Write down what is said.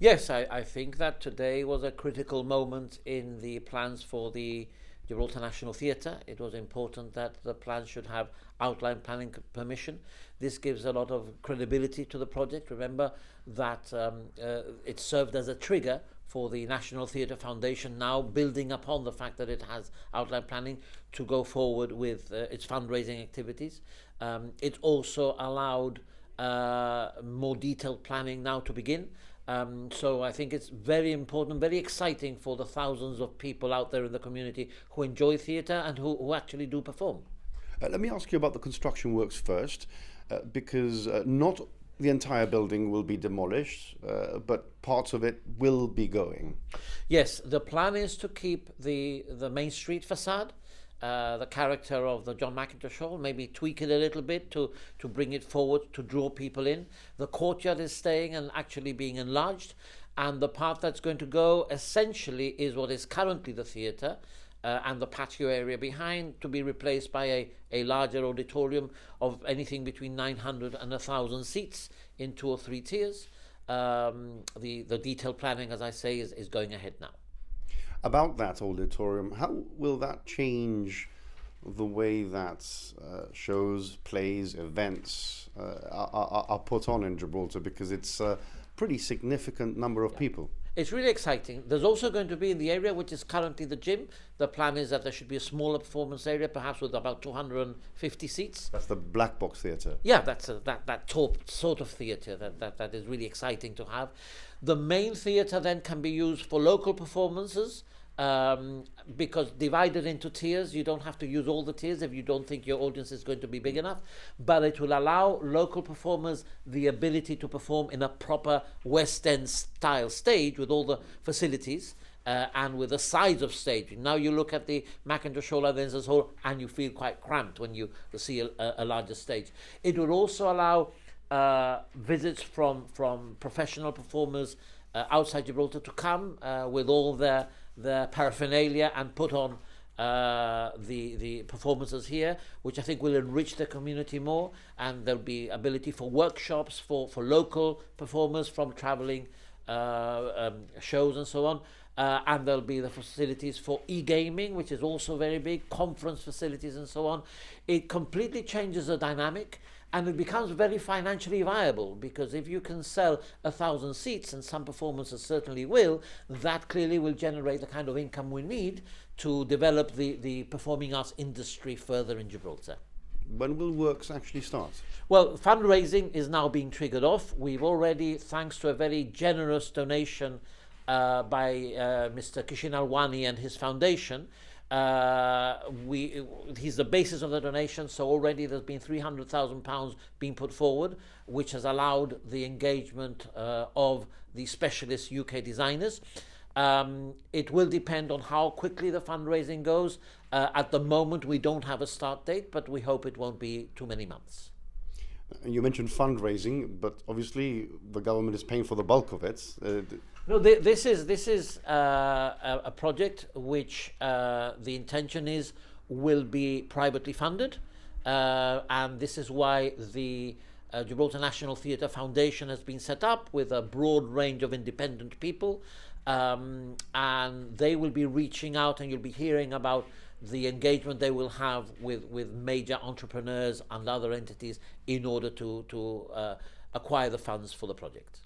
Yes, I think that today was a critical moment in the plans for the Gibraltar National Theatre. It was important that the plans should have outline planning permission. This gives a lot of credibility to the project. Remember that it served as a trigger for the National Theatre Foundation, now building upon the fact that it has outline planning to go forward with its fundraising activities. It also allowed more detailed planning now to begin. So I think it's very important, very exciting for the thousands of people out there in the community who enjoy theatre and who actually do perform. Let me ask you about the construction works first, because not the entire building will be demolished, but parts of it will be going. Yes, the plan is to keep the main street facade, the character of the John Mackintosh Hall, maybe tweak it a little bit to bring it forward, to draw people in. The courtyard is staying and actually being enlarged, and the part that's going to go essentially is what is currently the theatre, and the patio area behind, to be replaced by a larger auditorium of anything between 900 and 1,000 seats in 2 or 3 tiers. The detailed planning, as I say, is going ahead now. About that auditorium, how will that change the way that shows, plays, events are put on in Gibraltar? Because it's a pretty significant number of people. It's really exciting. There's also going to be in the area, which is currently the gym, the plan is that there should be a smaller performance area, perhaps with about 250 seats. That's the blackbox theatre. Yeah, that's that top sort of theatre that is really exciting to have. The main theatre then can be used for local performances, because divided into tiers, you don't have to use all the tiers if you don't think your audience is going to be big enough, but it will allow local performers the ability to perform in a proper West End style stage with all the facilities, and with the size of stage. Now you look at the Mackintosh Hall and Ensigns Hall and you feel quite cramped when you see a larger stage. It will also allow visits from professional performers outside Gibraltar to come with all their paraphernalia and put on the performances here, which I think will enrich the community more, and there'll be ability for workshops for local performers from travelling shows and so on. And there'll be the facilities for egaming, which is also very big, conference facilities and so on. It completely changes the dynamic, and it becomes very financially viable, because if you can sell 1,000 seats, and some performances certainly will, that clearly will generate the kind of income we need to develop the performing arts industry further in Gibraltar. When will works actually start? Well, fundraising is now being triggered off. We've already, thanks to a very generous donation by Mr. Kishin Alwani and his foundation, he's the basis of the donation, so already there's been £300,000 being put forward, which has allowed the engagement of the specialist UK designers. It will depend on how quickly the fundraising goes. At the moment we don't have a start date, but we hope it won't be too many months. You mentioned fundraising, but obviously the government is paying for the bulk of it. No, this is a project which the intention is will be privately funded, and this is why the Gibraltar National Theatre Foundation has been set up with a broad range of independent people, and they will be reaching out, and you'll be hearing about the engagement they will have with major entrepreneurs and other entities in order to acquire the funds for the project.